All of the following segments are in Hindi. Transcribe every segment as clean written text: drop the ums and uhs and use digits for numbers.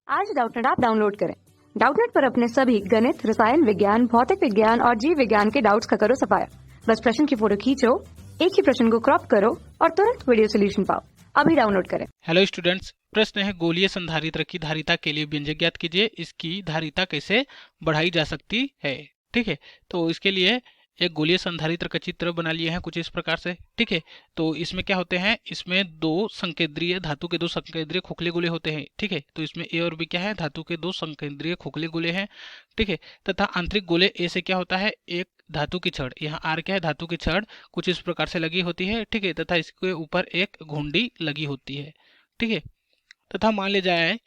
आज डाउटनेट ऐप डाउनलोड करें। डाउटनेट पर अपने सभी गणित, रसायन विज्ञान, भौतिक विज्ञान और जीव विज्ञान के डाउट्स का करो सफाया। बस प्रश्न की फोटो खींचो, एक ही प्रश्न को क्रॉप करो और तुरंत वीडियो सोल्यूशन पाओ। अभी डाउनलोड करें। हेलो स्टूडेंट्स, प्रश्न है गोलीय संधारित्र की धारिता के लिए व्यंजक ज्ञात कीजिए। इसकी धारिता कैसे बढ़ाई जा सकती है। ठीक है, तो इसके लिए एक गोलीय संधारित्र का चित्र बना लिए हैं कुछ इस प्रकार से। ठीक है, तो इसमें क्या होते हैं, इसमें दो संकेंद्रीय धातु के दो संकेंद्रीय खोखले गोले होते हैं। ठीक है, तो इसमें ए और बी क्या है, धातु के दो संकेंद्रीय खोखले गोले हैं। ठीक है, तथा आंतरिक गोले ए से क्या होता है, एक धातु की छड़, यहाँ आर क्या है, धातु की छड़ कुछ इस प्रकार से लगी होती है। ठीक है, तथा इसके ऊपर एक घुंडी लगी होती है। ठीक है, तथा मान लिया जाए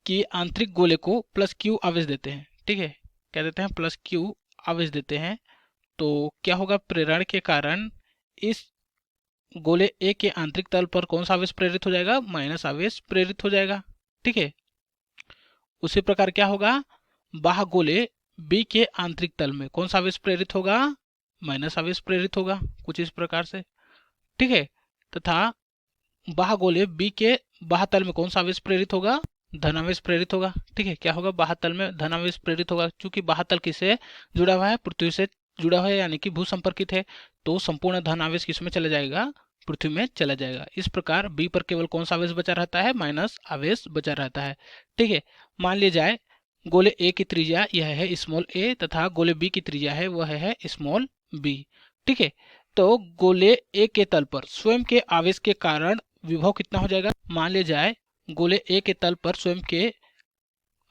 कि आंतरिक गोले को प्लस क्यू आवेश देते हैं। ठीक है, क्या देते हैं, प्लस क्यू आवेश देते हैं। तो क्या होगा, प्रेरण के कारण इस गोले ए के आंतरिक तल पर कौन सा आवेश प्रेरित हो जाएगा, माइनस आवेश प्रेरित हो जाएगा। ठीक है, उसी प्रकार क्या होगा, बाह्य गोले बी के आंतरिक तल में कौन सा आवेश प्रेरित होगा, माइनस आवेश प्रेरित होगा कुछ इस प्रकार से। ठीक है, तथा बाह्य गोले बी के बाह्य तल में कौन सा आवेश प्रेरित होगा, धनावेश प्रेरित होगा। ठीक है, क्या होगा, बाह्य तल में धनावेश प्रेरित होगा, क्योंकि बाह्य तल किससे जुड़ा हुआ है, पृथ्वी से जुड़ा हुआ है, यानी कि भू संपर्कित है। तो संपूर्ण धन आवेश किसमें चला जाएगा, पृथ्वी में चला जाएगा। इस प्रकार बी पर केवल कौन सा आवेश बचा रहता है, माइनस आवेश बचा रहता है। ठीक है, मान लिया जाए गोले ए की त्रिज्या यह है स्मॉल ए, तथा गोले बी की त्रिज्या है वह है स्मॉल बी। ठीक है, तो गोले ए के तल पर स्वयं के आवेश के कारण विभव कितना हो जाएगा, मान लिया जाए गोले ए के तल पर स्वयं के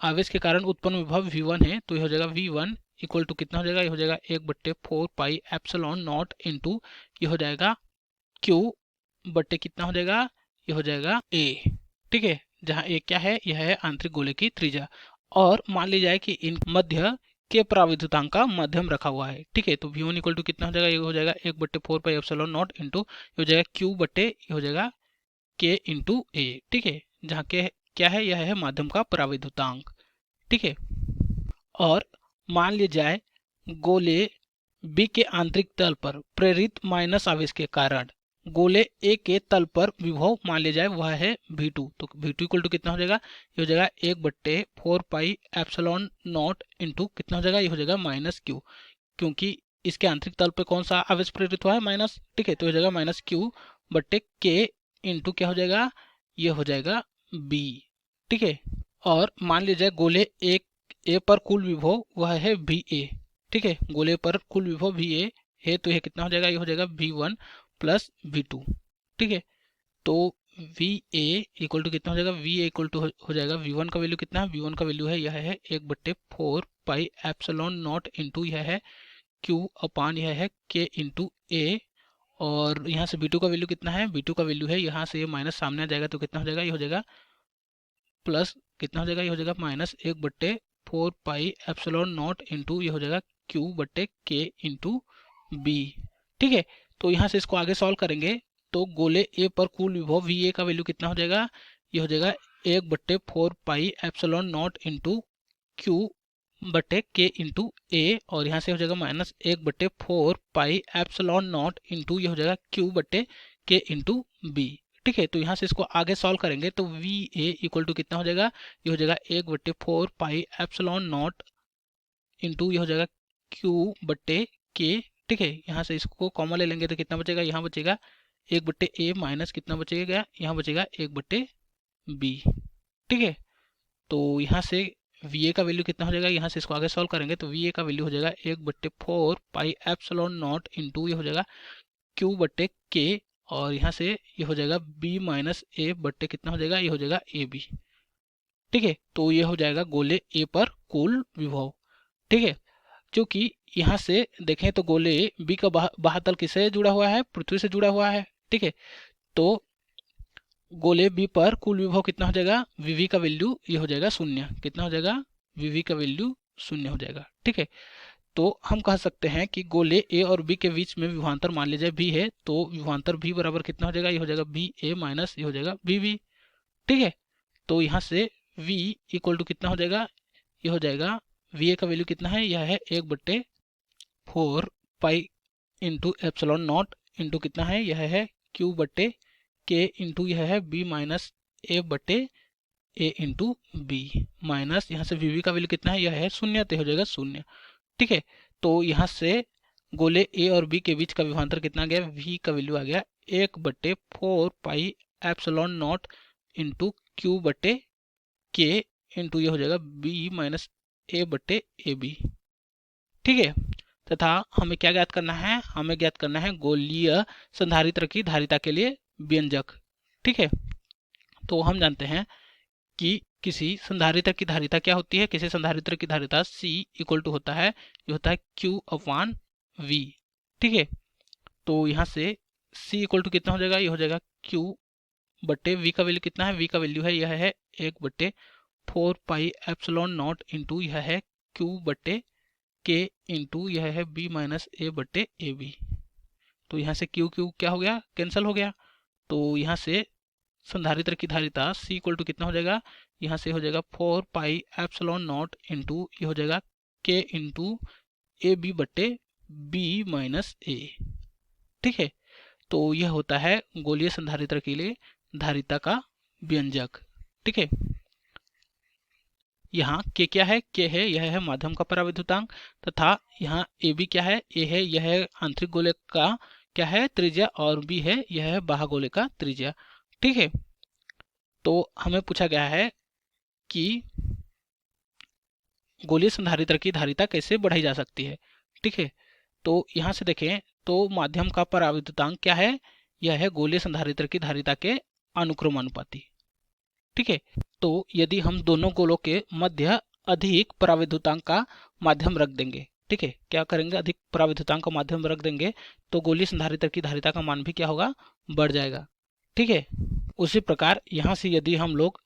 आवेश के कारण उत्पन्न विभव v1 है, तो यह हो जाएगा v1 इक्वल टू कितना हो जाएगा, ये हो जाएगा 1/4 पाई एप्सिलॉन नॉट इंटू ये हो जाएगा q बट्टे कितना हो जाएगा, ये हो जाएगा a। ठीक है, जहाँ a क्या है, यह है आंतरिक गोले की त्रिज्या। और मान ली जाए कि इन मध्य के पराविद्युतांक का मध्यम रखा हुआ है। ठीक है, तो v1 इक्वल टू कितना हो जाएगा, ये हो जाएगा 1/4 पाई एप्सिलॉन नॉट इंटू ये हो जाएगा q बट्टे ये हो जाएगा k इंटू a। ठीक है, जहाँ के क्या है, यह है माध्यम का पराविद्युतांक। ठीक है, और मान लिया जाए गोले बी के आंतरिक तल पर प्रेरित माइनस आवेश के कारण गोले ए के तल पर विभव मान लिया जाए वह है v2, तो v2 इक्वल टू कितना हो जाएगा, ये हो जाएगा 1/4 पाई एप्सिलॉन नॉट इंटू कितना हो जाएगा, ये हो जाएगा माइनस क्यू, क्योंकि इसके आंतरिक तल पर कौन सा आवेश प्रेरित हुआ है, माइनस। ठीक है, तो हो जाएगा माइनस क्यू बट्टे के इंटू क्या हो जाएगा, ये हो जाएगा बी। ठीक है, और मान लीजिए गोले ए पर कुल विभव वह है वी ए। ठीक है, गोले पर कुल विभव वी ए है, तो यह कितना हो जाएगा, ये हो जाएगा v1 प्लस v2। ठीक है, तो वी ए इक्वल टू कितना हो जाएगा, वी ए इक्वल टू हो जाएगा v1 का वैल्यू कितना है, v1 का वैल्यू है यह है 1/4 पाई एप्सिलॉन नॉट इंटू यह है q अपान यह है k इंटू ए। और यहाँ से v2 का वैल्यू कितना है, v2 का वैल्यू है, यहाँ से ये माइनस सामने आ जाएगा तो कितना हो जाएगा, ये हो जाएगा प्लस कितना हो जाएगा, ये हो जाएगा -1/4 पाई एप्सिलॉन नॉट इंटू ये हो जाएगा q बट्टे के इंटू बी। ठीक है, तो यहाँ से इसको आगे सॉल्व करेंगे तो गोले ए पर कुल विभव वी ए का वैल्यू कितना हो जाएगा, ये हो जाएगा 1/4 pi epsilon not into Q बट्टे के इंटू ए, और यहाँ से हो जाएगा -1/4 पाई एप्सिलॉन नॉट इंटू ये हो जाएगा क्यू बट्टे के इंटू बी। ठीक है, तो यहाँ से इसको आगे सॉल्व करेंगे तो वी ए इक्वल टू कितना हो जाएगा, ये हो जाएगा 1/4 पाई एप्सिलॉन नॉट इंटू ये हो जाएगा क्यू बट्टे के। ठीक है, यहाँ से इसको कॉमन ले लेंगे तो कितना बचेगा, यहाँ बचेगा 1/a माइनस कितना बचेगा, यहाँ बचेगा 1/b। ठीक है, तो यहाँ से वी ए का वैल्यू कितना हो जाएगा, यहाँ से इसको आगे सॉल्व करेंगे तो वी ए का वैल्यू हो जाएगा 1/4 पाई एप्सिलॉन नॉट इंटू ये हो जाएगा क्यू बट्टे के, और यहाँ से ये हो जाएगा b माइनस ए बट्टे कितना हो जाएगा, ये हो जाएगा ए बी। ठीक है, तो ये हो जाएगा गोले ए पर कुल विभव। ठीक है, क्योंकि यहाँ से देखें तो गोले बी का बाह्य तल किससे जुड़ा हुआ है, पृथ्वी से जुड़ा हुआ है। ठीक है, तो गोले बी पर कुल विभव कितना हो जाएगा, वीवी का वैल्यू ये हो जाएगा 0, कितना हो जाएगा, वीवी का वैल्यू 0 हो जाएगा। ठीक है, तो हम कह सकते हैं कि गोले ए और बी के बीच में विभवांतर मान लीजिए बी है, तो विभवांतर बी बराबर कितना हो जाएगा, ये हो जाएगा बी ए माइनस ये हो जाएगा बी बी। ठीक है, तो यहाँ से v इक्वल टू कितना हो जाएगा, ये हो जाएगा वी ए का वैल्यू कितना है, यह है 1/4 pi into epsilon not into कितना है, यह है क्यू बट्टे के इंटू यह है b माइनस ए बट्टे ए इंटू बी माइनस यहाँ से वी का वैल्यू कितना है, यह है 0, तो हो जाएगा 0। ठीक है, तो यहाँ से गोले ए और बी के बीच का विभवांतर कितना गया, वी का वैल्यू आ गया 1/4 pi epsilon not into Q बटे के इंटू ये हो जाएगा बी माइनस ए बटे ए बी। ठीक है, तथा हमें क्या ज्ञात करना है, हमें ज्ञात करना है गोलीय संधारित्र की धारिता के लिए व्यंजक। ठीक है, तो हम जानते हैं कि किसी संधारित्र की धारिता क्या होती है, किसी संधारित्र की धारिता C इक्वल टू होता है, ये होता है Q अपॉन V। ठीक है, तो यहाँ से C इक्वल टू कितना हो जाएगा, ये हो जाएगा Q बटे V का वैल्यू कितना है, V का वैल्यू है यह है 1/4 पाई एप्सिलॉन नॉट इंटू यह है Q बटे K इंटू यह है B माइनस ए बटे ए बी। तो यहाँ से Q क्या हो गया, कैंसिल हो गया। तो यहाँ से संधारित्र की धारिता C इक्वल टू कितना हो जाएगा, यहाँ से हो जाएगा 4 पाई एप्सिलॉन नॉट इंटू ये हो जाएगा K इंटू ए बी बटे B माइनस ए। ठीक है, तो यह होता है गोलीय संधारित्र के लिए धारिता का व्यंजक। ठीक है, यहाँ K क्या है, K है यह है माध्यम का पराविद्युतांक, तथा यहाँ ए बी क्या है, A है यह है आंतरिक गोले का क्या है त्रिज्या, और B है यह है बाह्य गोले का त्रिज्या। ठीक है, तो हमें पूछा गया है कि गोलीय संधारित्र की धारिता कैसे बढ़ाई जा सकती है। ठीक है, तो यहाँ से देखें तो माध्यम का पराविद्युतांक क्या है, यह है गोलीय संधारित्र की धारिता के अनुक्रमानुपाती। ठीक है, तो यदि हम दोनों गोलों के मध्य अधिक पराविद्युतांक का माध्यम रख देंगे, ठीक है, क्या करेंगे, अधिक पराविद्युतांक का माध्यम रख देंगे तो गोलीय संधारित्र की धारिता का मान भी क्या होगा, बढ़ जाएगा। ठीक है, उसी प्रकार यहाँ से यदि हम लोग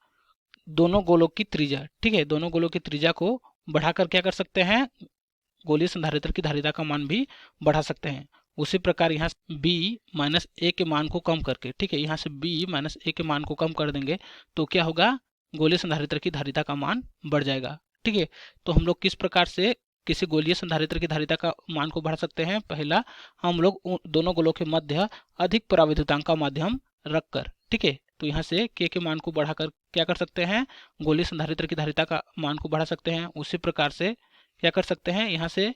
दोनों गोलों की त्रिज्या, ठीक है, दोनों गोलों की त्रिज्या को बढ़ाकर क्या कर सकते हैं, गोलीय संधारित्र की धारिता का मान भी बढ़ा सकते हैं। उसी प्रकार यहाँ B माइनस ए के मान को कम करके, ठीक है, यहाँ से B माइनस ए के मान को कम कर देंगे तो क्या होगा, गोलीय संधारित्र की धारिता का मान बढ़ जाएगा। ठीक है, तो हम लोग किस प्रकार से किसी गोलीय संधारित्र की धारिता का मान को बढ़ा सकते हैं, पहला हम लोग दोनों गोलों के मध्य अधिक पराविद्युतांक का माध्यम रखकर, ठीक है, तो यहाँ से K के मान को बढ़ाकर क्या कर सकते हैं, गोलीय संधारित्र की धारिता का मान को बढ़ा सकते हैं। उसी प्रकार से क्या कर सकते हैं, यहाँ से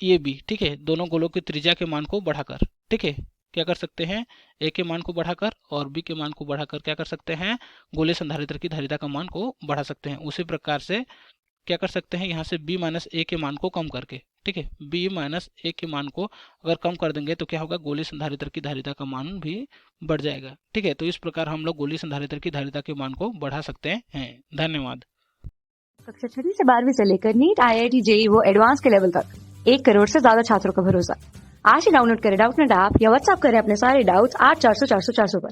ये भी, ठीक है, दोनों गोलों की त्रिज्या के मान को बढ़ाकर, ठीक है, क्या कर सकते हैं, ए के मान को बढ़ाकर और बी के मान को बढ़ाकर क्या कर सकते हैं, गोलीय संधारित्र की धारिता का मान को बढ़ा सकते हैं। उसी प्रकार से क्या कर सकते हैं, यहाँ से B माइनस ए के मान को कम करके, ठीक है, B माइनस ए के मान को अगर कम कर देंगे तो क्या होगा, गोलीय संधारित्र की धारिता का मान भी बढ़ जाएगा। ठीक है, तो इस प्रकार हम लोग गोलीय संधारित्र की धारिता के मान को बढ़ा सकते हैं। धन्यवाद। कक्षा 6 से 12वीं से लेकर नीट, IIT, JEE वो एडवांस के लेवल तक 1 करोड़ से ज्यादा छात्रों का भरोसा। आज ही डाउनलोड करें डाउटनेट ऐप या व्हाट्सएप करें अपने सारे डाउट्स 8400 400 400 पर।